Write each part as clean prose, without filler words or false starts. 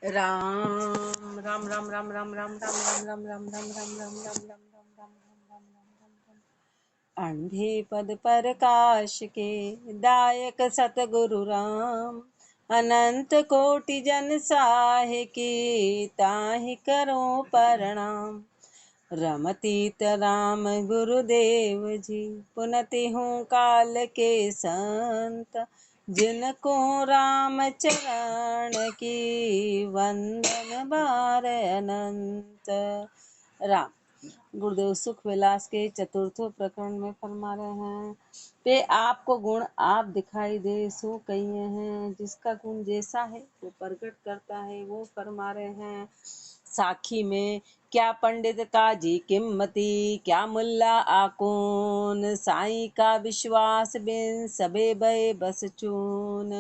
राम राम राम राम राम राम राम राम राम राम राम राम राम राम राम राम राम। अंधे पद पर काश के दायक सतगुरु राम, अनंत कोटि जन साहे की ताहि करो प्रणाम। रमतीत राम गुरुदेव जी, पुनति हूँ काल के संत, जिनको राम चरण की वंदन बार अनंत। राम गुरुदेव सुख विलास के चतुर्थो प्रकरण में फरमा रहे हैं, पे आपको गुण आप दिखाई दे सो कहिए हैं, जिसका गुण जैसा है वो प्रकट करता है, वो फरमा रहे हैं। साखी में क्या पंडित काजी किम्मती, क्या मुल्ला आकून, साईं का विश्वास बिन सबे भय बस चून।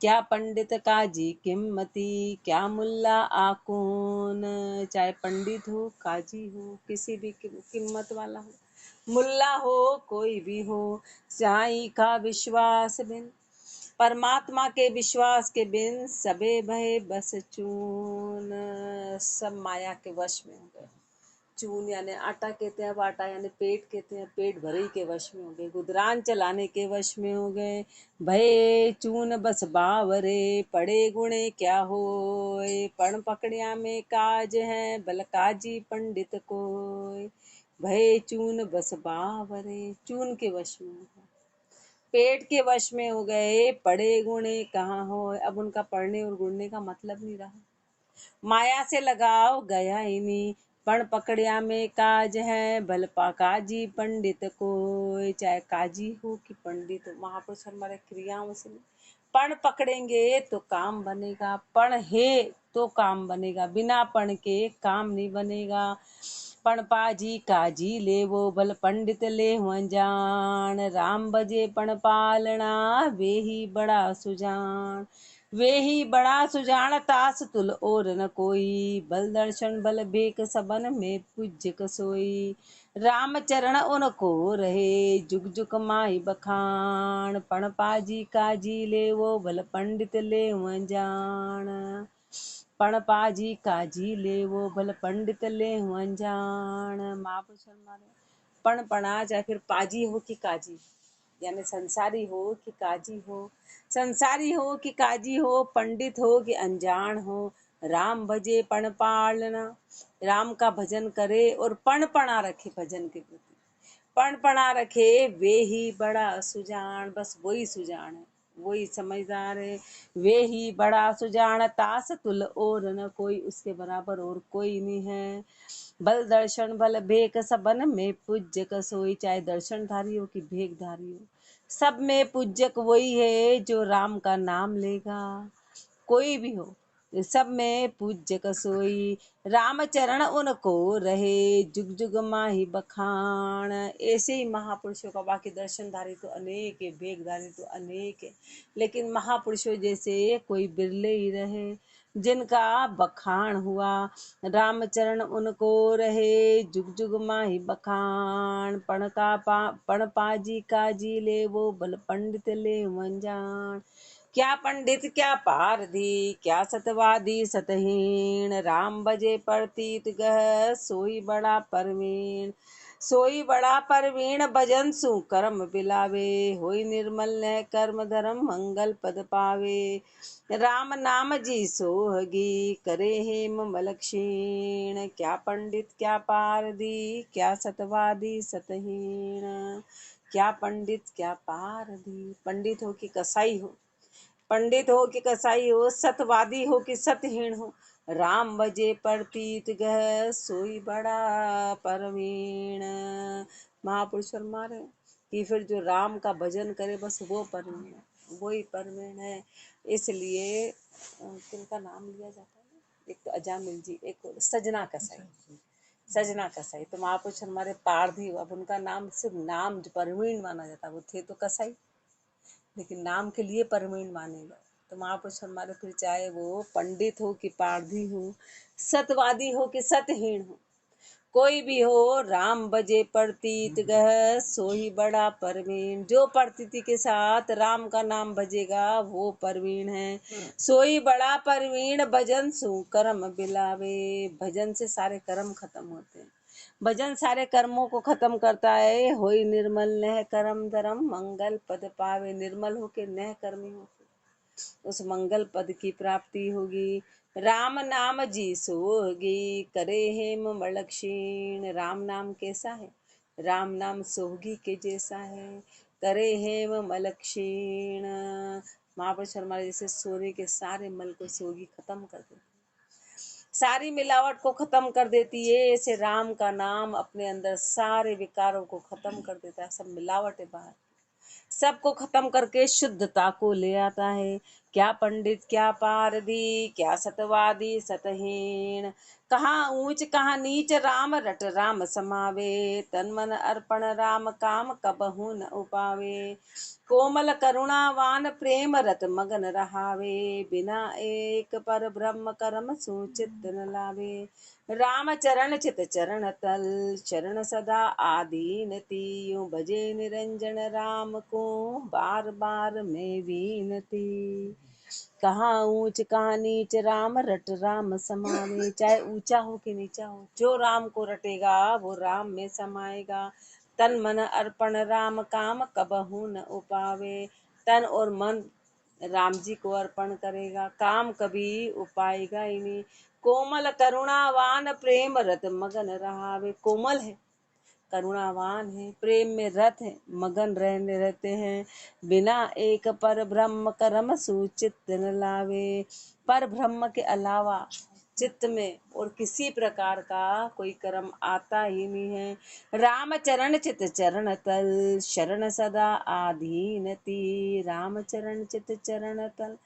क्या पंडित काजी किम्मती, क्या मुल्ला आकून, चाहे पंडित हो काजी हो किसी भी किम्मत वाला हो, मुल्ला हो कोई भी हो, साईं का विश्वास बिन, परमात्मा के विश्वास के बिन सबे भय बस चून। सब माया के वश में हो गए। चून यानी आटा कहते हैं, अब आटा यानी पेट कहते हैं, पेट भरे के वश में हो गए, गुदरान चलाने के वश में हो गए। भय चून बस बावरे, पड़े गुणे क्या होय, पण पकड़िया में काज है, बल काजी पंडित कोय। भय चून बस बावरे, चून के वश में हो, पेट के वश में हो गए, पढ़े गुणे कहाँ हो। अब उनका पढ़ने और गुणने का मतलब नहीं रहा, माया से लगाव गया ही नहीं। पण पकड़िया में काज है, बल पा काजी पंडित को, चाहे काजी हो कि पंडित हो। महापुरुष हमारे क्रियाओं से नहीं, पण पकड़ेंगे तो काम बनेगा, पण है तो काम बनेगा, बिना पण के काम नहीं बनेगा। पण पाजी काजी ले वो, बल पंडित ले हुआ जान, राम बजे पण पालना वे ही बड़ा सुजान। वे ही बड़ा सुजान, तास तुल और न कोई, बल दर्शन बल बेक सबन में पूज्य कसोई। राम चरण उनको रहे, जुग जुग माही बखान, पण पाजी काजी ले वो, बल पंडित ले हुआ जान। पण पाजी काजी ले वो, भल पंडित ले हुआ जान। महापुरुष हमारे पण पणा, चाहे फिर पाजी हो कि काजी, यानी संसारी हो कि काजी हो, संसारी हो कि काजी हो, पंडित हो कि अनजान हो, राम भजे पण पालना, राम का भजन करे और पण पणा रखे भजन के प्रति, पण पणा रखे, वे ही बड़ा सुजान। बस वही सुजान है, वही समझदार है, वे ही बड़ा सुजान, तास तुल और न कोई, उसके बराबर और कोई नहीं है। बल दर्शन बल भेक सबन में पूज्य कसोई, चाहे दर्शनधारी हो कि भेकधारी हो, सब में पूज्यक वही है जो राम का नाम लेगा। कोई भी हो, सब में पूज्य कसोई, राम चरण उनको रहे, जुग जुग माही बखान। ऐसे ही महापुरुषों का, बाकी दर्शनधारी तो अनेक है, भेकधारी तो अनेक है, लेकिन महापुरुषों जैसे कोई बिरले ही रहे जिनका बखान हुआ। रामचरण उनको रहे, जुग जुग माही बखान, पण पाजी काजी ले वो, बल पंडित ले मंजान। क्या पंडित क्या पारधी, क्या सतवादी सतहीन, राम बजे प्रतीत गह सोई बड़ा परवीन। सोई बड़ा परवीन, भजन सु कर्म बिलावे, होई निर्मल न कर्म धर्म मंगल पद पावे। राम नाम जी सोहगी, करे हेम मल क्षीण, क्या पंडित क्या पारधी, क्या सतवादी सतहीन। क्या पंडित क्या पारधी, पंडित हो कि कसाई हो, पंडित हो कि कसाई हो, सतवादी हो कि सतहीन हो, राम बजे प्रतीत गह सोई बड़ा परवीण। महापुरुष फरमा रहे कि फिर जो राम का भजन करे बस वो परवीण है, वही परवीण है। इसलिए किनका नाम लिया जाता है, एक तो अजामिल जी, एक सजना कसाई, सजना कसाई। तो महापुरुष हमारे पारधी, अब उनका नाम सिर्फ नाम जो परवीण माना जाता, वो थे तो कसाई, लेकिन नाम के लिए परवीण माने गए। तो महापुरुष हमारे फिर चाहे वो पंडित हो कि पारधी हो, सतवादी हो कि सतहीन हो, कोई भी हो राम बजे प्रतीत गह सोही बड़ा परवीन। जो प्रतीति के साथ राम का नाम भजेगा वो परवीन है। सोही बड़ा परवीन भजन सु कर्म बिलावे। भजन से सारे कर्म खत्म होते हैं। भजन सारे कर्मों को खत्म करता है। होई निर्मल नह कर्म धर्म मंगल पद पावे। निर्मल होके नह कर्मी होके उस मंगल पद की प्राप्ति होगी। राम नाम जी सोहगी करे हेम मलक्षीण। राम नाम कैसा है? राम नाम सोहगी के जैसा है। करे हेम मलक्षीण। महापुरुष हमारे जैसे सोने के सारे मल को सोगी खत्म कर देती, सारी मिलावट को खत्म कर देती है। ऐसे राम का नाम अपने अंदर सारे विकारों को खत्म कर देता है। सब मिलावट है बाहर, सबको खत्म करके शुद्धता को ले आता है। क्या पंडित क्या पारधी, क्या सतवादी सतहीन। कहाँ ऊंच कहाँ नीच राम रट राम समावे। तन मन अर्पण राम काम कबहू न उपावे। कोमल करुणावान प्रेम रत मगन रहावे। बिना एक पर ब्रह्म कर्म सूचित न लावे। राम चरण चित चरण तल चरण सदा आदीनती। यूं भजे निरंजन राम को बार बार में बीनती। कहाँ ऊंच कहाँ नीच राम रट राम समावे। चाहे ऊंचा हो कि नीचा हो, जो राम को रटेगा वो राम में समाएगा। तन मन अर्पण राम काम कबहू न उपावे। तन और मन राम जी को अर्पण करेगा, काम कभी उपाएगा ही नहीं। कोमल करुणावान प्रेम रत मगन रहावे। कोमल है, करुणावान है, प्रेम में रत है, मगन रहते हैं। बिना एक पर ब्रह्म कर्म सूचित न लावे। पर ब्रह्म के अलावा चित्त में और किसी प्रकार का कोई कर्म आता ही नहीं है। राम चरण चित चरण तल शरण सदा आधीनती। राम चरण चित चरण तल।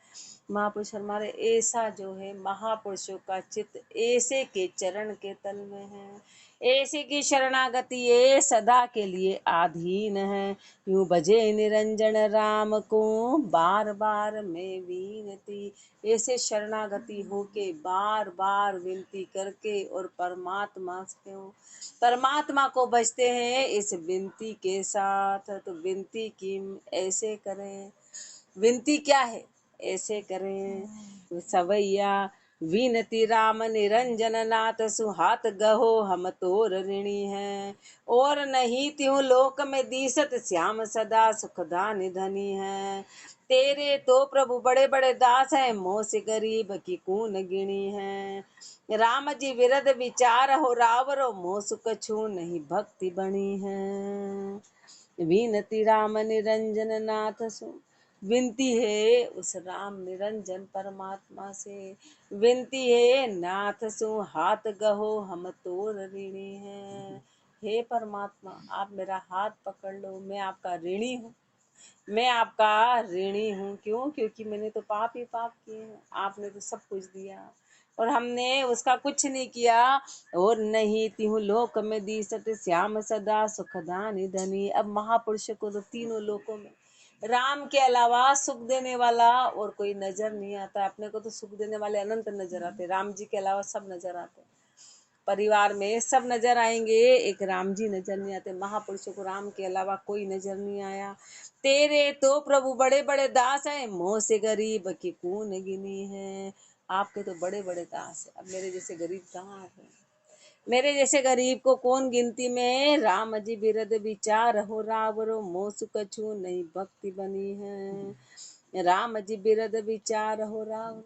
महापुरुष हमारे ऐसा जो है महापुरुषों का चित्त ऐसे के चरण के तल में है। ऐसे की शरणागति ये सदा के लिए आधीन है। यूं भजे निरंजन राम को बार बार में विनती। ऐसे शरणागति होके बार बार विनती करके और परमात्मा से परमात्मा को भजते हैं इस विनती के साथ। तो विनती की ऐसे करें। विनती क्या है? ऐसे करें। सवैया विनती राम निरंजन नाथ सुहात गहो हम तोर ऋणी हैं। और नहीं त्यों लोक में दीसत श्याम सदा सुखदान धनी है। तेरे तो प्रभु बड़े बड़े दास हैं, मोह से गरीब की कून गिणी है। राम जी विरद विचार हो रावरो, मोह सुख छू नहीं भक्ति बनी है। विनती राम निरंजन नाथ सु। विनती है उस राम निरंजन परमात्मा से। विनती है नाथ सु हाथ गहो हम तोर ऋणी हैं। हे परमात्मा, आप मेरा हाथ पकड़ लो, मैं आपका ऋणी हूँ। मैं आपका ऋणी हूँ। क्यों? क्योंकि मैंने तो पाप ही पाप किए हैं। आपने तो सब कुछ दिया और हमने उसका कुछ नहीं किया। और नहीं तिहु लोक में दीसत श्याम सदा सुखदानी धनी। अब महापुरुष को तो तीनों लोकों में राम के अलावा सुख देने वाला और कोई नजर नहीं आता। अपने को तो सुख देने वाले अनंत नजर आते, राम जी के अलावा सब नजर आते। परिवार में सब नजर आएंगे, एक राम जी नजर नहीं आते। महापुरुषों को राम के अलावा कोई नजर नहीं आया। तेरे तो प्रभु बड़े बड़े दास हैं, मोह से गरीब की कून गिनी है। आपके तो बड़े बड़े दास है, अब मेरे जैसे गरीब कहाँ है? मेरे जैसे गरीब को कौन गिनती में। राम जी बिरद विचार हो रावरो, मोह सुख छू नहीं भक्ति बनी है। राम जी बिरद विचार हो रावरो।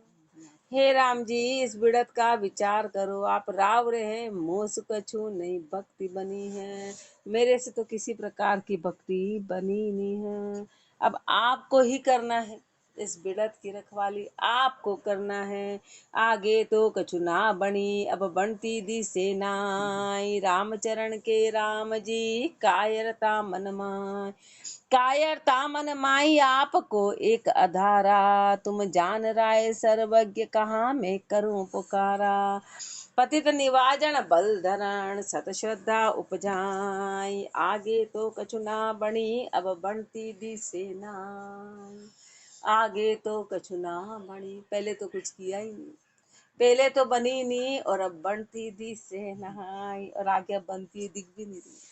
हे राम जी, इस बिड़त का विचार करो। आप रावरे हैं, मोह सुख छू नहीं भक्ति बनी है। मेरे से तो किसी प्रकार की भक्ति बनी नहीं है। अब आपको ही करना है, इस बिड़त की रखवाली आपको करना है। आगे तो कछु ना बनी, अब बनती दिसे नाई। रामचरण के राम जी कायरता मन माय। कायरता मन माई आपको एक अधारा। तुम जान राय सर्वज्ञ कहाँ मैं करूं पुकारा। पतित निवाजन बल धरण सत श्रद्धा उपजाई। आगे तो कछु ना बनी, अब बनती दिसे नाई। आगे तो कछु ना बनी, पहले तो कुछ किया ही नहीं, पहले तो बनी नहीं और अब बनती दी से नहाई, और आगे अब बनती दिख भी नहीं रही।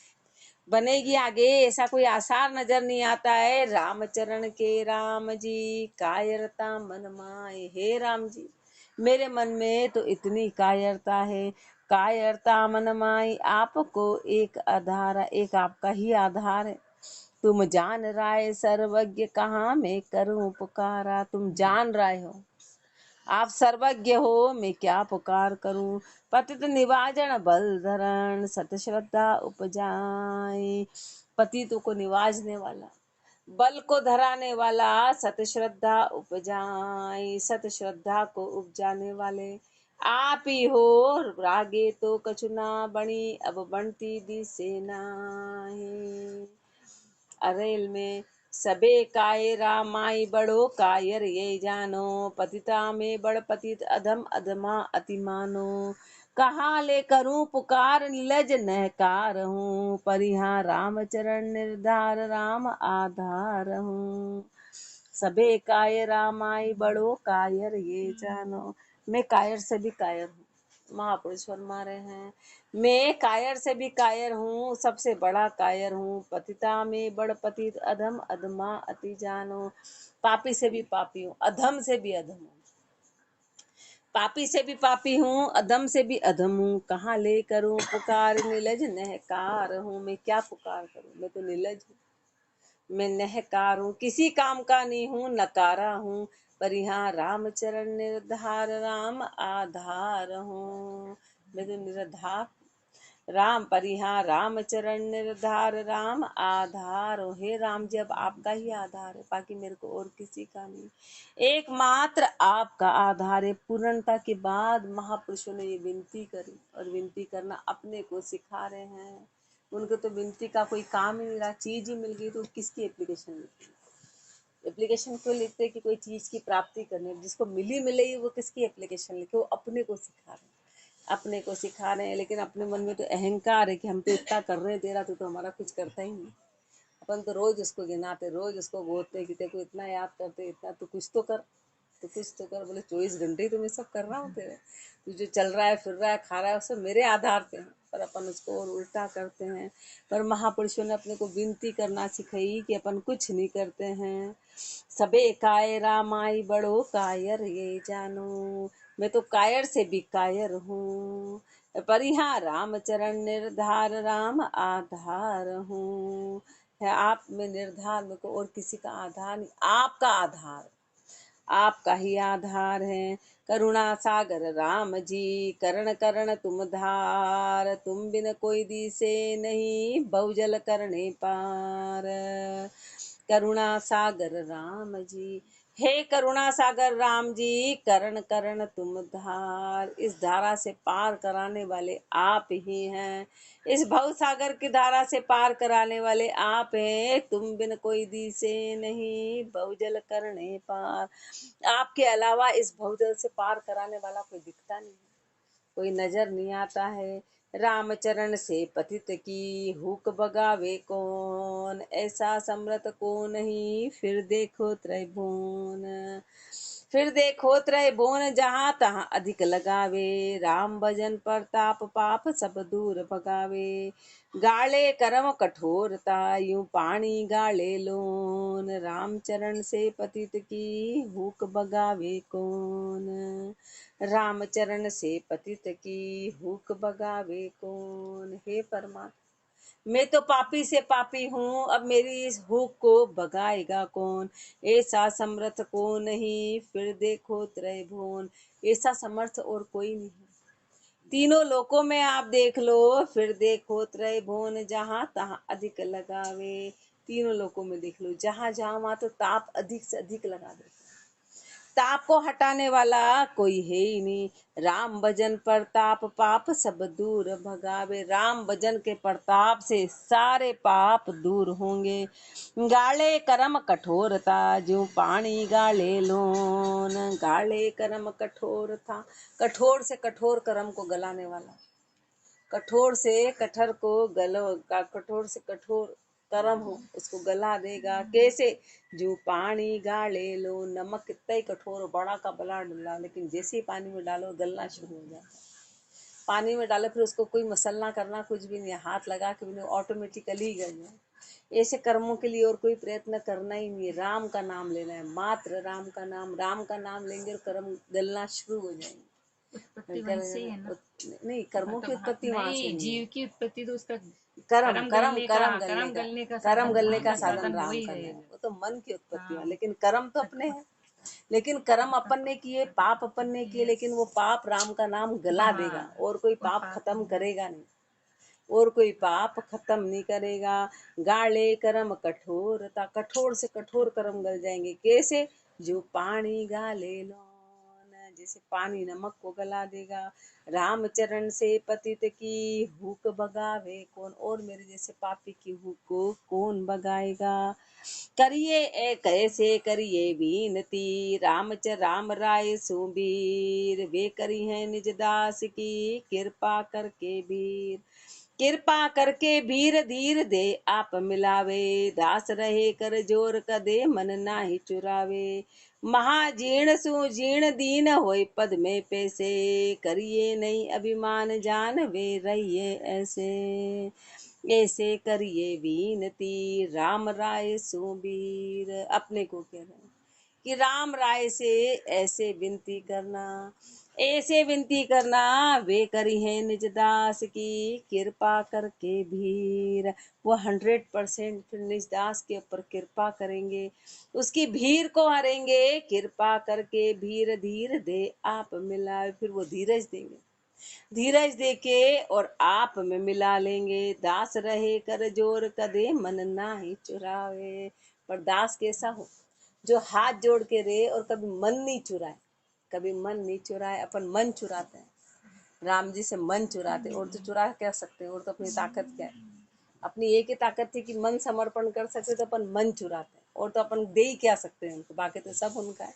बनेगी आगे ऐसा कोई आसार नजर नहीं आता है। रामचरण के राम जी कायरता मन माए। हे राम जी, मेरे मन में तो इतनी कायरता है, कायरता मन माई। आपको एक आधार, एक आपका ही आधार है। तुम जान राय सर्वज्ञ, कहाँ मैं करूं पुकारा। तुम जान रहे हो, आप सर्वज्ञ हो, मैं क्या पुकार करूं। पतित निवाजन बल धरण, सत श्रद्धा उपजाए। पतितों को निवाजने वाला, बल को धराने वाला, सत श्रद्धा उपजाए। सत श्रद्धा को उपजाने वाले आप ही हो। रागे तो कछुना बनी, अब बनती दिसे नाहीं। अरेल में सबे कायरा माई बड़ो कायर ये जानो। पतिता में बड़ पतित अधम अधमा अतिमानो। कहाँ ले करूं पुकार निलज नहकार हूँ। परिहा रामचरण निर्धार राम आधार हूँ। सबे कायरा माई बड़ो कायर ये जानो। मैं कायर से भी कायर हूँ। महापुरुष फरमा रहे हैं, मैं कायर से भी कायर हूँ, सबसे बड़ा कायर हूँ। पतिता में बड़ पतित अधम अधमा अति जानो। पापी से भी पापी हूँ, अधम से भी अधम हूँ। पापी से भी पापी हूँ, अधम से भी अधम हूँ। कहाँ ले करूँ पुकार निलज नहकार हूँ। मैं क्या पुकार करूँ, मैं तो निलज हूँ, मैं नहकार हूँ, किसी काम का नहीं हूँ, नकारा हूँ। पर यहाँ रामचरण निर्धार राम आधार हूँ। मैं तो निर्धार राम, पर यहाँ रामचरण निर्धार राम आधार हो। हे राम जी, अब आपका ही आधार है, बाकी मेरे को और किसी का नहीं। एकमात्र आपका आधार है। पूर्णता के बाद महापुरुषों ने ये विनती करी, और विनती करना अपने को सिखा रहे हैं। उनको तो विनती का कोई काम ही नहीं रहा, चीज ही मिल गई तो किसकी एप्लीकेशन लिखी। एप्लीकेशन क्यों लिखते हैं कि कोई चीज की प्राप्ति करने, जिसको मिली मिले वो किसकी एप्लीकेशन लिखे। वो अपने को सिखा रहे हैं, अपने को सिखा रहे हैं। लेकिन अपने मन में तो अहंकार है कि हम तो इतना कर रहे हैं, तेरा तो हमारा कुछ करता ही नहीं। अपन तो रोज उसको गिनाते, रोज उसको गोदते कि तेरे को इतना याद करते, इतना तो कुछ तो कर, तो कुछ तो कर। बोले 24 घंटे ही तो मैं सब कर रहा हूँ तेरे, तू जो चल रहा है फिर रहा है खा रहा है सब मेरे आधार पे है। पर अपन उसको और उल्टा करते हैं। पर महापुरुषों ने अपने को विनती करना सिखाई कि अपन कुछ नहीं करते हैं। सबे कायरा माई बड़ो कायर ये जानो। मैं तो कायर से भी कायर हूँ। पर यहाँ रामचरण निर्धार राम आधार हूँ। है आप में निर्धार, मेरे को और किसी का आधार नहीं, आपका आधार, आपका ही आधार है। करुणा सागर राम जी, करण करण तुम धार। तुम बिन कोई दिसे नहीं, बहुजल करने पार। करुणा सागर राम जी, हे करुणा सागर राम जी, करण करण तुम धार। इस धारा से पार कराने वाले आप ही हैं। इस भव सागर की धारा से पार कराने वाले आप हैं। तुम बिन कोई दिसे नहीं, बहुजल करने पार। आपके अलावा इस भवजल से पार कराने वाला कोई दिखता नहीं है, कोई नजर नहीं आता है। रामचरण से पतित की हुक बगावे कौन। ऐसा समरथ को नहीं, फिर देखो त्रैभुवन। फिर देखो त्रैभुवन, जहाँ तहाँ अधिक लगावे। राम भजन प्रताप पाप सब दूर भगावे। गाले कर्म कठोरता, यूं पानी गाले लोन। रामचरण से पतित की हुक बगावे कौन। रामचरण से पतित की हुक बगावे कौन। हे परमात्मा, मैं तो पापी से पापी हूँ, अब मेरी इस हुक को भगाएगा कौन। ऐसा समर्थ को नहीं, फिर देखो त्रैभुवन। ऐसा समर्थ और कोई नहीं है। तीनों लोकों में आप देख लो, फिर देखो त्रैभुवन, जहाँ तहाँ अधिक लगावे। तीनों लोकों में देख लो, जहाँ जहाँ वहाँ तो ताप अधिक से अधिक लगा देते। ताप को हटाने वाला कोई है ही नहीं। राम भजन प्रताप पाप सब दूर भगावे। राम भजन के प्रताप से सारे पाप दूर होंगे। गाले कर्म कठोरता, जो पानी गाले लोन। गाले कर्म कठोरता, कठोर से कठोर कर्म को गलाने वाला, कठोर से कठोर को गलो, कठोर से कठोर कर्म हो उसको गला देगा। कैसे? जो पानी गाले लो, नमक कितना ही कठोर हो, बड़ा का बड़ा डला, लेकिन जैसे ही पानी में डालो गलना शुरू हो जाता है। पानी में डालो, फिर उसको कोई मसलना करना कुछ भी नहीं, हाथ लगा के भी नहीं, ऑटोमेटिकली गल जाए। ऐसे कर्मों के लिए और कोई प्रयत्न करना ही नहीं है, राम का नाम लेना है, मात्र राम का नाम लेंगे और कर्म गलना शुरू हो जाएंगे। उत्पत्ति वहीं से ही है ना। नहीं, कर्मों की मतलब हाँ, उत्पत्ति वहां से नहीं, नहीं है। जीव की उत्पत्ति तो उसका कर्म कर्म कर्म गलने कर्म का, गलने का कर्म साधन, गलने राम का का साधन साधन वो राम ही करना है, रहेगा। वो तो मन की उत्पत्ति है, हाँ, लेकिन कर्म तो अपने हैं। लेकिन कर्म अपन ने किए, पाप अपन ने किए, लेकिन वो पाप राम का नाम गला देगा, हाँ, और कोई वो पाप पाप खत्म करेगा नहीं, और कोई पाप खत्म नहीं करेगा। गाले कर्म कठोरता, कठोर से कठोर कर्म गल जाएंगे। कैसे? जो पानी गाले लो, जैसे पानी नमक को गला देगा। रामचरण से पतित की हुक भगावे कौन, और मेरे जैसे पापी की हुक को कौन भगाएगा। करिए ए कैसे करिए बीनती, राम राय सुबीर, वे करी है निज दास की कृपा करके वीर। कृपा करके भीर धीर दे आप मिलावे, दास रहे कर जोर कदे मन नाही चुरावे। महाजीर्ण सुजीर्ण दीन होय पद में पैसे, करिए नहीं अभिमान जान वे रहिए ऐसे। ऐसे करिए बीनती, राम राय सुबीर, अपने को कह रहे हैं कि राम राय से ऐसे विनती करना, ऐसे विनती करना, वे करी है निज दास की कृपा करके भीर। वो 100% फिर निज दास के ऊपर कृपा करेंगे, उसकी भीर को हरेंगे। कृपा करके भीर धीर दे आप मिलाए, फिर वो धीरज देंगे, धीरज देके और आप में मिला लेंगे। दास रहे कर जोर कदे मन नाही चुरावे। पर दास कैसा हो? जो हाथ जोड़ के रहे और कभी मन नहीं चुराए, कभी मन नहीं चुराए। अपन मन चुराते हैं, राम जी से मन चुराते, और तो चुरा क्या सकते हैं, और तो अपनी ताकत क्या है? अपनी एक ही ताकत थी कि मन समर्पण कर सकते, तो अपन मन चुराते हैं, और तो अपन दे ही क्या सकते हैं उनको, बाकी तो सब उनका है,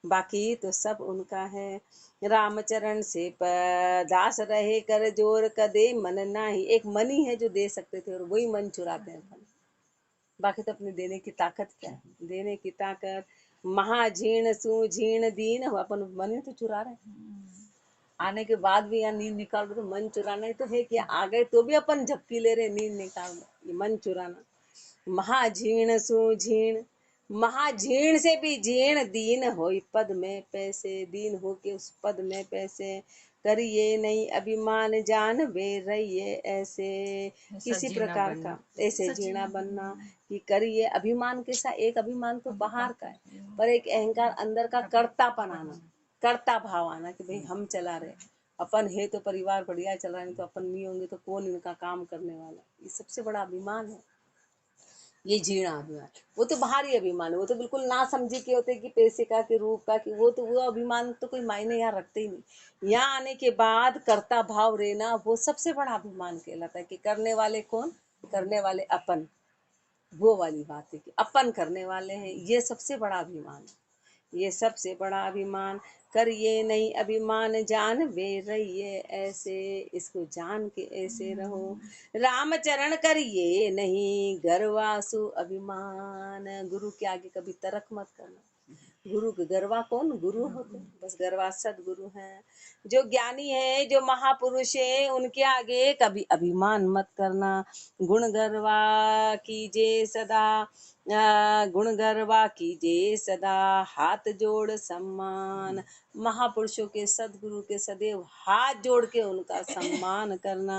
बाकी तो सब उनका है। रामचरण से दास रहे कर जोर कदे मन नाही, एक मन ही है जो दे सकते थे, और वही मन चुराते हैं अपन, बाकी तो अपने देने की ताकत क्या है? देने की ताकत। महाझीण सुझीण दीन, अपन मन ही तो चुरा रहे हैं, आने के बाद भी यहाँ नींद निकाल रहे, तो मन चुराना ही तो है कि आ गए तो भी अपन झपकी ले रहे, नींद निकाल रहे, ये मन चुराना। महाझीण सुझीण, महाझीण से भी झीण दीन होई पद में पैसे, दीन हो के उस पद में पैसे। करिए नहीं अभिमान जान वे रहिए ऐसे, किसी प्रकार का ऐसे जीना बनना कि करिए अभिमान के साथ। एक अभिमान तो बाहर का है, पर एक अहंकार अंदर का कर्तापन आना, कर्ता भाव आना कि भाई हम चला रहे, अपन है तो परिवार बढ़िया चल रहा है, नहीं तो अपन नहीं होंगे तो कौन इनका काम करने वाला। ये सबसे बड़ा अभिमान है, ये जीना अभिमान। वो तो बाहरी अभिमान है, वो तो बिल्कुल ना समझी के होते कि पैसे का, कि रूप का, कि वो तो वो अभिमान तो कोई मायने यहाँ रखते ही नहीं। यहाँ आने के बाद कर्ता भाव रहना, वो सबसे बड़ा अभिमान कहलाता है। कि करने वाले कौन? करने वाले अपन, वो वाली बात है कि अपन करने वाले हैं, ये सबसे बड़ा अभिमान है, ये सबसे बड़ा अभिमान। करिए नहीं अभिमान जान वे रहिए ऐसे, इसको जान के ऐसे रहो। रामचरण करिए नहीं गर्वासु अभिमान, गुरु के आगे कभी तर्क मत करना। गुरु के गरवा कौन? गुरु होते, बस गरवा सदगुरु हैं। जो ज्ञानी है, जो महापुरुष है, उनके आगे कभी अभिमान मत करना। गुण गरवा कीजे सदा, गुण गरवा कीजे सदा, हाथ जोड़ सम्मान। महापुरुषों के, सदगुरु के सदैव हाथ जोड़ के उनका सम्मान करना।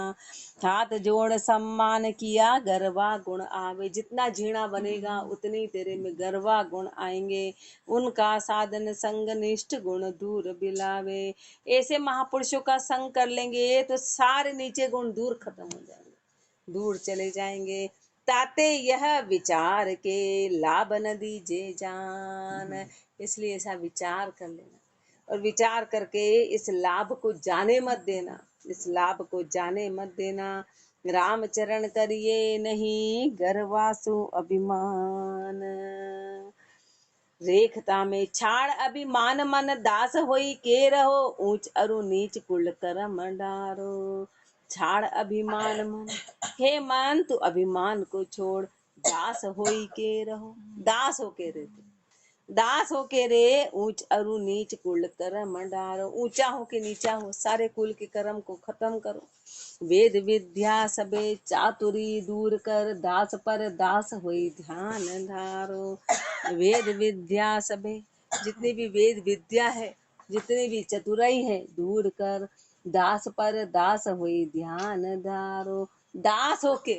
हाथ जोड़ सम्मान किया गर्वा गुण आवे, जितना झीणा बनेगा उतनी तेरे में गर्वा गुण आएंगे। उनका साधन संग निष्ठ गुण दूर बिलावे। ऐसे महापुरुषों का संग कर लेंगे तो सारे नीचे गुण दूर खत्म हो जाएंगे, दूर चले जाएंगे। ताते यह विचार के लाभ न दीजे जान, इसलिए ऐसा विचार कर लेना, और विचार करके इस लाभ को जाने मत देना, इस लाभ को जाने मत देना। रामचरण करिए नहीं गर्वासु अभिमान, रेखता में छाड़ अभिमान मन दास होई के रहो, ऊंच अरु नीच कुल करम डारो। छाड़ अभिमान मन, हे मन तू अभिमान को छोड़, दास होई के रहो, दास होके रहते, दास होके रे ऊंच अरु नीच कुल कर्म डारो, ऊंचा हो के नीचा हो, सारे कुल के कर्म को खत्म करो। वेद विद्या सबे चातुरी दूर कर, दास पर दास होई ध्यान धारो। वेद विद्या सबे, जितनी भी वेद विद्या है, जितनी भी चतुराई है, दूर कर, दास पर दास होई ध्यान धारो। दास होके,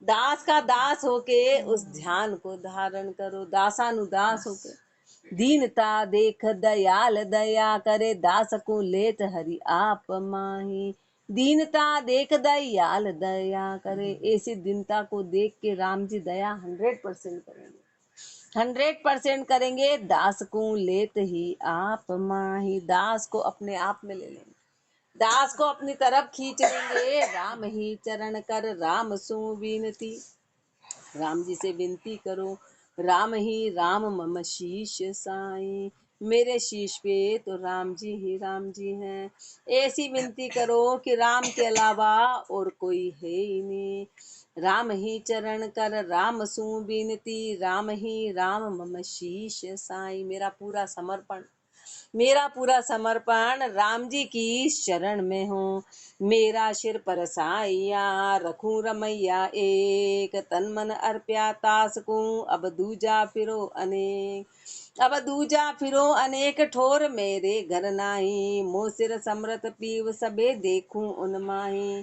दास का दास होके उस ध्यान को धारण करो, दासानुदास होके। दीनता देख दयाल दया करे, दास को लेत हरि आप माही। दीनता देख दयाल दया करे, ऐसी दीनता को देख के राम जी दया 100% करेंगे, 100% करेंगे। दास को लेत ही आप माही, दास को अपने आप में ले लेंगे, दास को अपनी तरफ खींच लेंगे। राम ही चरण कर राम सो विनती, राम जी से विनती करो, राम ही राम मम शीश साई। मेरे शीश पे तो राम जी हैं। ऐसी विनती करो कि राम के अलावा और कोई है ही नहीं। राम ही चरण कर राम सु विनती, राम ही राम मम शीश साई। मेरा पूरा समर्पण, मेरा पूरा समर्पण राम जी की शरण में हो। मेरा सिर पर साइया रखूं रमैया एक, तन मन अर्प्या तास को अब दूजा फिरो अनेक। अब दूजा फिरो अनेक ठोर मेरे घर नाही, मोह सिर समरत पीव सबे देखूं उनमाही।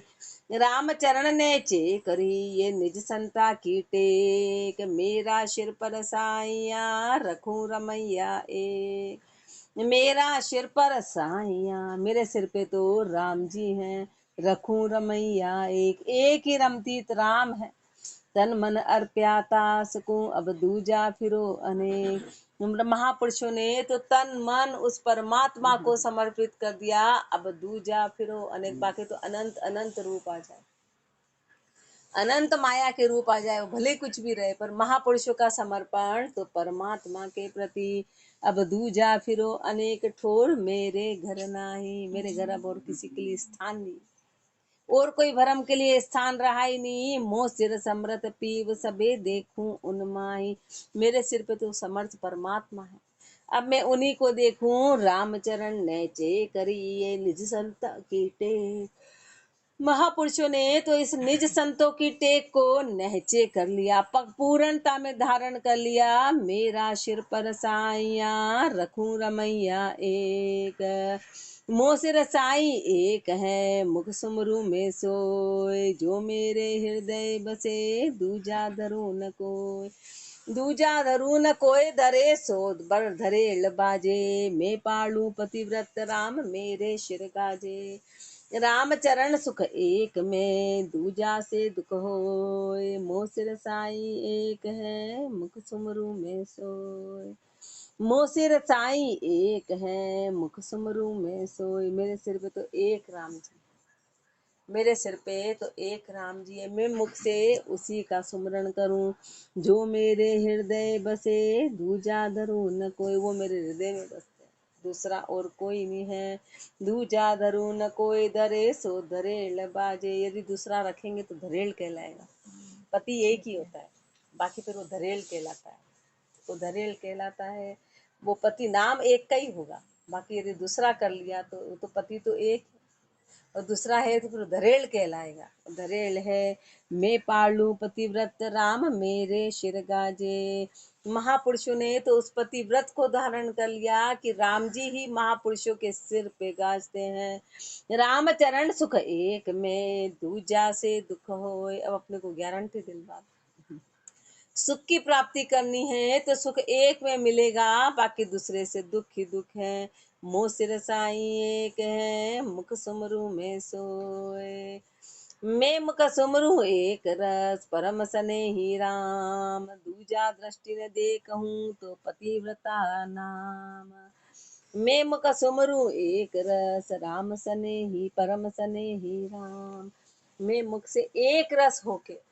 राम चरण ने चे करी ये निज संता की टेक, मेरा सिर पर साइया रखूं रमैया एक। मेरा सिर पर साइया, मेरे सिर पे तो राम जी हैं, रखूं रमैया एक, एक ही रमतीत राम है। तन मन अर्प्या तास को अब दूजा फिरो अनेक। महापुरुषों ने तो तन मन उस परमात्मा को समर्पित कर दिया, अब दूजा फिरो अनेक। बाकी तो अनंत अनंत रूप आ जाए, अनंत माया के रूप आ जाए, वो भले कुछ भी रहे, पर महापुरुषों का समर्पण तो परमात्मा के प्रति। अब दूजा फिरो अनेक ठोर मेरे घर नाही, मेरे घर अब और किसी के लिए स्थान नहीं, और कोई भरम के लिए स्थान रहा ही नहीं। मोह सिर समरत पीव सबे देखूं उनमाही, मेरे सिर पे तो समर्थ परमात्मा है, अब मैं उन्हीं को देखूं। रामचरण नैचे करी ये निज संता की टेक, महापुरुषों ने तो इस निज संतों की टेक को नहचे कर लिया, पग पूर्णता में धारण कर लिया। मेरा सिर पर साइया रखूं रमैया एक, मोह सिर साई एक है, मुख सुमरु में सोए। जो मेरे हृदय बसे दूजा धरू न कोई, दूजा धरू न कोई धरे सोद बर धरेल बाजे। मैं पालू पतिव्रत राम मेरे सिर गाजे, राम चरण सुख एक में दूजा से दुख होए। मोह सिर साई एक है मुख सुमरु में सोए, मोह सिर साई एक है मुख सुमरु में सोए। मेरे सिर पे तो एक राम जी, मेरे सिर पे तो एक राम जी है, मैं मुख से उसी का सुमरण करूं। जो मेरे हृदय बसे दूजा धरू न कोई, वो मेरे हृदय में बसते हैं, दूसरा और कोई नहीं है। दूजा धरू न कोई धरे सो धरेल बाजे, यदि दूसरा रखेंगे तो धरेल कहलाएगा। पति एक ही होता है, बाकी फिर वो धरेल कहलाता है, वो धरेल कहलाता है। वो पति नाम एक का ही होगा, बाकी यदि दूसरा कर लिया तो पति तो एक, और दूसरा है तो फिर धरेल कहलाएगा। धरेल है मैं पालू पतिव्रत राम मेरे सिर गाजे। महापुरुषों ने तो उस पतिव्रत को धारण कर लिया कि राम जी ही महापुरुषों के सिर पे गाजते हैं। राम चरण सुख एक में दूजा से दुख होए, अब अपने को गारंटी दिलवा, सुख की प्राप्ति करनी है तो सुख एक में मिलेगा, बाकी दूसरे से दुख ही दुख है। मोह सिर साई एक है मुख सुमरु में सोए, मैं मुख सुमरु एक रस परम सने ही राम। दूजा दृष्टि न देखूं तो पतिव्रता नाम, मैं मुख सुमरु एक रस राम सने ही परम सने ही राम। मैं मुख से एक रस होके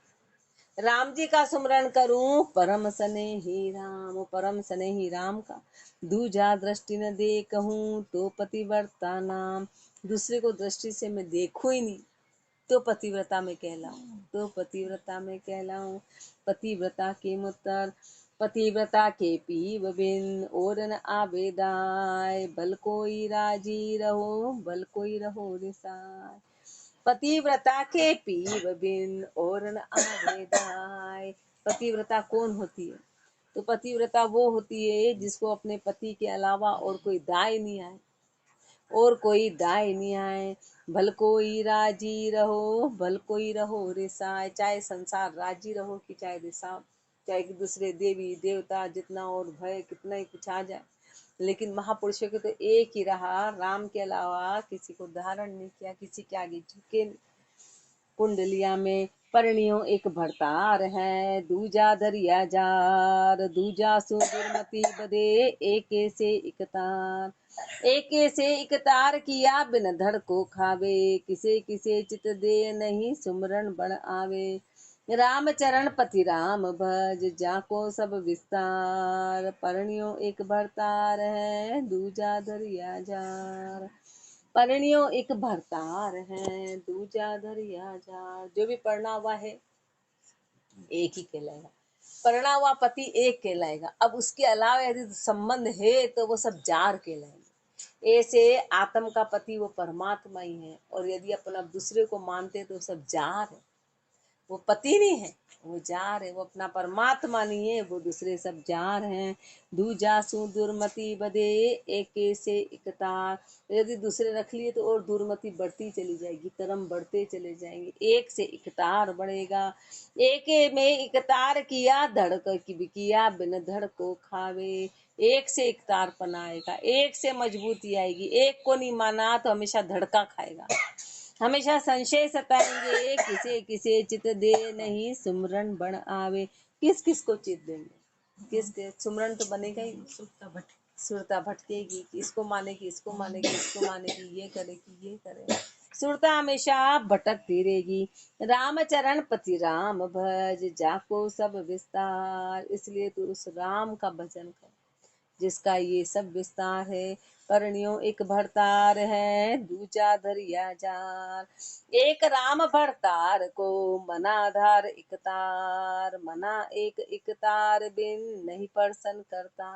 राम जी का सुमरण करूं, परम सने ही राम, परम सने ही राम का दूजा दृष्टि न देखूं तो पतिव्रता नाम। दूसरे को दृष्टि से मैं देखूं ही नहीं, तो पतिव्रता में कहलाऊं, तो पतिव्रता में कहलाऊं। पतिव्रता के मुत्तर पतिव्रता के पीव बिन और न आवेदाय, बल कोई राजी रहो बल कोई रहो रिसाय। पतिव्रता के पीव बिन और न आवेदाय। पतिव्रता कौन होती है? तो पतिव्रता वो होती है जिसको अपने पति के अलावा और कोई दाय नहीं आए, और कोई दाय नहीं आए। भल कोई राजी रहो भल कोई रहो रिसाय। चाहे संसार राजी रहो कि चाहे रिसाव, चाहे कि दूसरे देवी देवता जितना और भय कितना ही कुछ आ जाए, लेकिन महापुरुषों के तो एक ही रहा, राम के अलावा किसी को धारण नहीं किया, किसी के आगे झुके नहीं। कुंडलिया में परिणियों एक भरतार है, दूजा दरिया जार, दूजा सुदुर्मति बदे, एके से इकतार। एके से इकतार किया बिन धड़ को खावे, किसे किसे चित दे नहीं सुमरण बण आवे। राम चरण पति राम भज, जाको सब विस्तार, परिणियों एक भरतार है, दूजा दरिया जार। परिणियों एक भरतार है, दूजा दरिया जार। जो भी पढ़ना हुआ है एक ही कहलाएगा, पढ़ना हुआ पति एक कहलाएगा। अब उसके अलावा यदि संबंध है तो वो सब जार कहलाएंगे। ऐसे आत्म का पति वो परमात्मा ही है, और यदि अपन अब दूसरे को मानते तो सब जार है। वो पति नहीं है, वो जार है, वो अपना परमात्मा नहीं है, वो दूसरे सब जार हैं। दूजा सु दुर्मति बदे, एके से इकतार। यदि दूसरे रख लिए तो और दुर्मति बढ़ती चली जाएगी, कर्म बढ़ते चले जाएंगे। एक से इकतार बढ़ेगा। एके में इकतार किया धड़ की किया बिन धड़ को खावे। एक से इकतार पनाएगा, एक से मजबूती आएगी। एक को नहीं माना तो हमेशा धड़का खाएगा, हमेशा संशय सताएंगे। किसे किसे चित दे नहीं सुमरण बण आवे। किस किस को चित देंगे, किस के सुमरण तो बनेगा ही, सुरता भटकेगी कि इसको मानेगी इसको मानेगी इसको मानेगी, ये करे कि ये करे, सुरता हमेशा भटकती रहेगी। राम चरण पति राम भज, जाको सब विस्तार। इसलिए तू उस राम का भजन कर जिसका ये सब विस्तार है। परिणियों एक भरतार है, दूजा दरिया जार। एक राम भरतार को मनाधार इकतार, मना एक इकतार बिन नहीं परसन करता।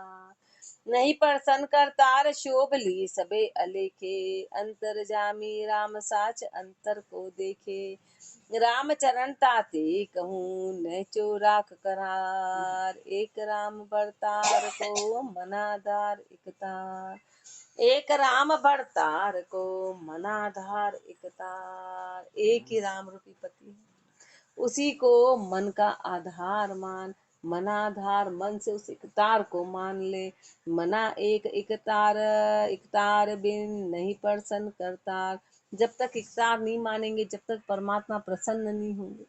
नहीं परसन करतार शोभ ली सबे अलेखे, अंतर जामी राम साच अंतर को देखे। राम चरण ताते कहूँ नैचो राख करार, एक राम भरतार को मनाधार इकतार। एक राम भरतार को मनाधार इकतार। एक ही राम रूपी पति है, उसी को मन का आधार मान। मनाधार, मन से उस इकतार को मान ले। मना एक इकतार, इकतार बिन नहीं प्रसन्न करतार। जब तक इकतार नहीं मानेंगे, जब तक परमात्मा प्रसन्न नहीं होंगे,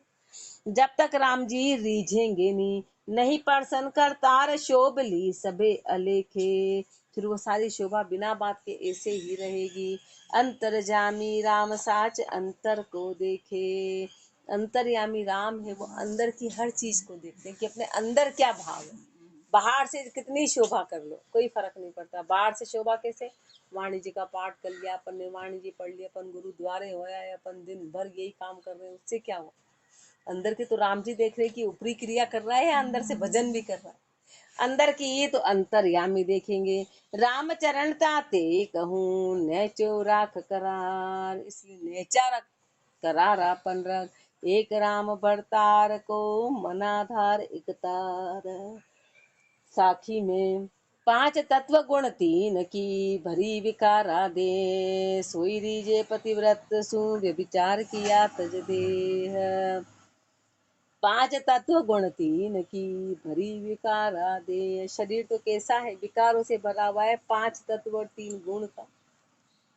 जब तक राम जी रीझेंगे नहीं। नहीं प्रसन्न करतार शोभ ली सबे अलेखे, फिर वो सारी शोभा बिना बात के ऐसे ही रहेगी। अंतर्जामी राम साच अंतर को देखे। अंतर्यामी राम है, वो अंदर की हर चीज को देखते हैं कि अपने अंदर क्या भाव है। बाहर से कितनी शोभा कर लो कोई फर्क नहीं पड़ता। बाहर से शोभा कैसे, वाणी जी का पाठ कर लिया अपन ने, वाणी जी पढ़ लिया, अपन गुरुद्वारे होया है, अपन दिन भर यही काम कर रहे हैं, उससे क्या हुआ? अंदर के तो राम जी देख रहे कि ऊपरी क्रिया कर रहा है या अंदर से भजन भी कर रहा है। अंदर की ये तो अंतर्यामी देखेंगे। राम चरण ताते कहूँ नैचो राख करार, इसलिए नेचा रख करारापन रख। एक राम भरतार को मनाधार इकतार। साखी में पांच तत्व गुण तीन की भरी विकारा दे, सोई रीजे पतिव्रत सु व्यभिचार किया तज देह। पांच तत्व गुण तीन की भरी विकारा दे। शरीर तो कैसा है, विकारों से भरा हुआ है, पांच तत्व और तीन गुण का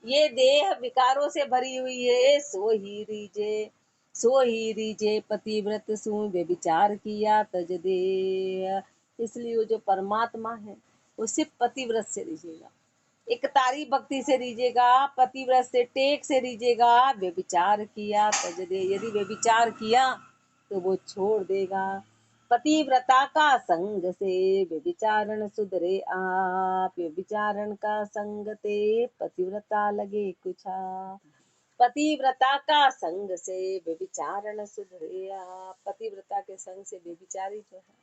ये देह विकारों से भरी हुई है। सो ही रीजे पतिव्रत सु व्यभिचार किया तज देह। इसलिए वो जो परमात्मा है वो सिर्फ पतिव्रत से रीझेगा, एक तारी भक्ति से रीझेगा, पतिव्रत से टेक से रीझेगा। व्यभिचार किया तज दे, यदि व्यभिचार किया तो वो छोड़ देगा। पतिव्रता का संग से व्यभिचारण सुधरे आप, व्यभिचारण का संग ते पतिव्रता लगे कुछा। पतिव्रता का संग से व्यभिचारण सुधरेया। पतिव्रता के संग से व्यभिचारी जो है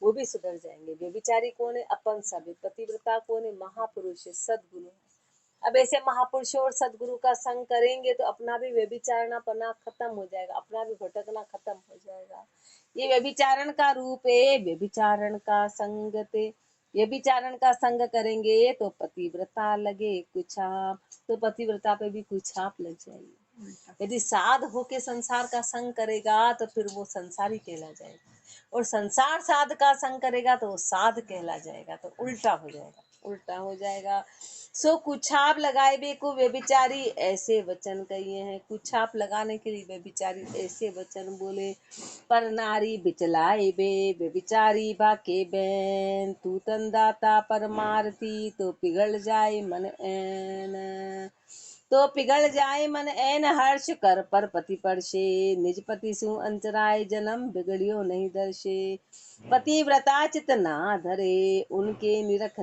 वो भी सुधर जाएंगे। व्यभिचारी कौन है? अपन सभी। पतिव्रता कौन है? महापुरुष, सदगुरु। अब ऐसे महापुरुषों और सदगुरु का संग करेंगे तो अपना भी व्यभिचारणपना खत्म हो जाएगा, अपना भी भटकना खत्म हो जाएगा। ये व्यभिचारण का रूप है। व्यभिचारण का संगते, व्यभिचारण का संग करेंगे तो पतिव्रता लगे कुछाप, तो पतिव्रता पे भी कुछाप लग जाएगी। यदि साध होके संसार का संग करेगा तो फिर वो संसारी कहला जाएगा, और संसार साध का संग करेगा तो वो साध कहला जाएगा। तो उल्टा हो जाएगा, उल्टा हो जाएगा। सो कुछाप लगाए बे को व्यभिचारी ऐसे वचन कहिए हैं। कुछाप लगाने के लिए व्यभिचारी ऐसे वचन बोले। पर नारी बिचलाए बे व्यभिचारी बाके बैन, तू तंदाता परमारती तो पिघल जाए मन ऐन, तो पिघल जाए मन ऐन हर्ष कर पर पति परशे, निज पति सु अंतराय जन्म बिगड़ियो नहीं दर्शे। पतिव्रता चित ना धरे उनके निरख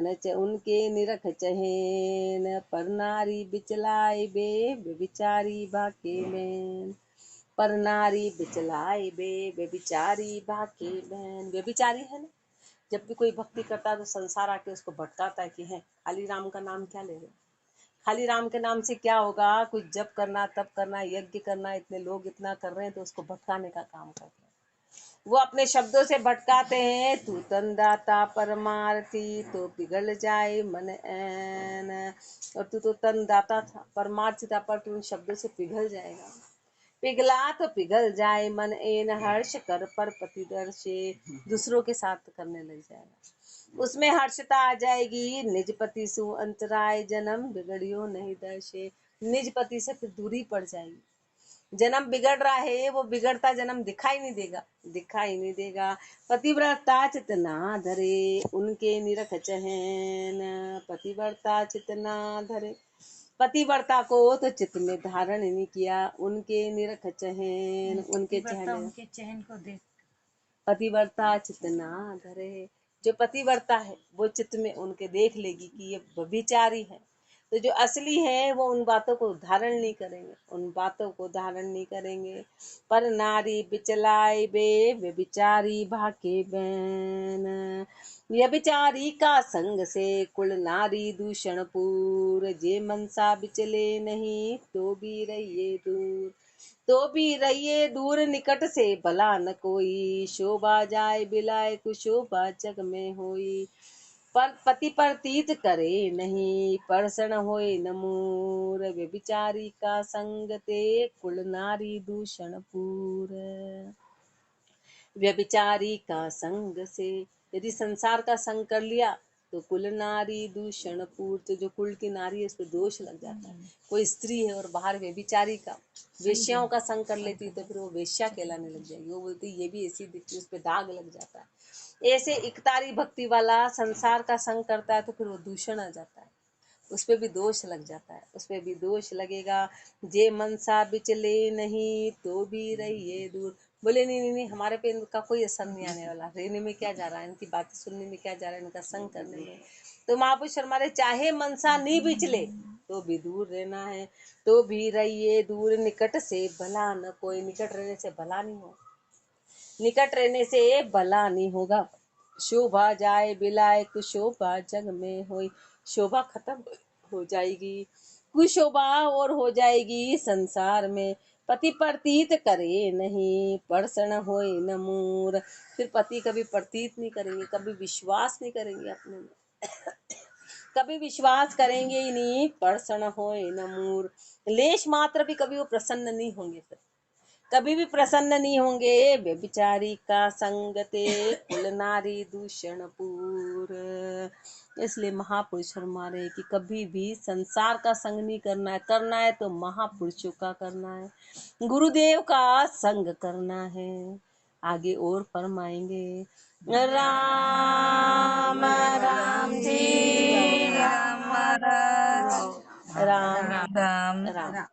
चहेन, पर नारी बिचलाए बे व्यभिचारी बाके बैन, पर नारी बिचलाए बे व्यभिचारी बाके बैन। व्यभिचारी है ना, जब भी कोई भक्ति करता है तो संसार आके उसको भटकाता है कि है खाली राम का नाम क्या ले रहे, खाली राम के नाम से क्या होगा, कुछ जप करना, तप करना, यज्ञ करना, इतने लोग इतना कर रहे हैं तो उसको भटकाने का काम करते हैं। वो अपने शब्दों से भटकाते हैं। तू तनदाता परमार्थी तो पिघल जाए मन ऐन, और तू तो तनदाता था, परमार्थी था, पर तू उन शब्दों से पिघल जाएगा। पिघला तो पिघल जाए मन ऐन हर्ष कर पर पति दर्शे, दूसरों के साथ करने लग जाएगा, उसमें हर्षता आ जाएगी। निज पति सु अंतराय जन्म बिगड़ियो नहीं दर्शे, निज पति से फिर दूरी पड़ जाएगी। जन्म बिगड़ रहा है, वो बिगड़ता जन्म दिखाई नहीं देगा, दिखाई नहीं देगा। पतिव्रता चित ना धरे उनके निरख चहन, पतिव्रता चित ना धरे, पतिव्रता को तो चित्त में धारण नहीं किया, उनके निरख चहन, उनके चहन को देख पतिव्रता चित्त ना धरे। जो पतिव्रता है वो चित्त में उनके देख लेगी कि ये व्यभिचारी है, तो जो असली है वो उन बातों को धारण नहीं करेंगे, उन बातों को धारण नहीं करेंगे। पर नारी बिचलाए बे व्यभिचारी भाके बैन, व्यभिचारी का संग से कुल नारी दूषण पूर, जे मनसा बिचले नहीं तो भी रहिए दूर, तो भी रहिए दूर निकट से भला न कोई, शोभा जाए बिलाए कुशोभा जग में होई, पर पति प्रतीत करे नहीं परसण होए न मूर, व्यभिचारी का संग ते कुल नारी दूषण पूर। व्यभिचारी का संग से, यदि संसार का संग कर लिया तो कुल नारी दूषण पूर्त, जो कुल की नारी है उस पर दोष लग जाता है। कोई स्त्री है और बाहर व्यभिचारी का, वेश्याओं का संग कर लेती है तो फिर वो वेश्या कहलाने लग जाएगी, वो बोलती ये भी ऐसी दिखती, उस पर दाग लग जाता है। ऐसे इकतारी भक्ति वाला संसार का संग करता है तो फिर वो दूषण आ जाता है, उस पर भी दोष लग जाता है, उस पर भी दोष लगेगा। जे मनसा बिचले नहीं तो भी रहिए दूर, बोले नहीं नहीं नहीं, हमारे पे इनका कोई असर नहीं आने वाला, रहने में क्या जा रहा है, इनकी बातें सुनने में क्या जा रहा है, इनका संग करने में। तो महापुरुष शर्मा रे चाहे मनसा नहीं बिचले तो भी दूर रहना है, तो भी रहिए दूर निकट से भला न कोई, निकट रहने से भला नहीं हो, निकट रहने से भला नहीं होगा। शोभा जाए बिलाए कुशोभा जग में होई, शोभा खत्म हो जाएगी, कुशोभा और हो जाएगी संसार में। पति प्रतीत करे नहीं परसण होए न मूर, फिर पति कभी प्रतीत नहीं करेंगे, कभी विश्वास नहीं करेंगे अपने में, कभी विश्वास करेंगे ही नहीं, परसण होए न मूर, लेश मात्र भी कभी वो प्रसन्न नहीं होंगे, फिर कभी भी प्रसन्न नहीं होंगे। व्यभिचारी का संगते कुल नारी दूषण पूर, इसलिए महापुरुष हमारे कि कभी भी संसार का संग नहीं करना है, करना है तो महापुरुषों का करना है, गुरुदेव का संग करना है। आगे और फरमाएंगे। राम राम जी राम राम राम राम राम।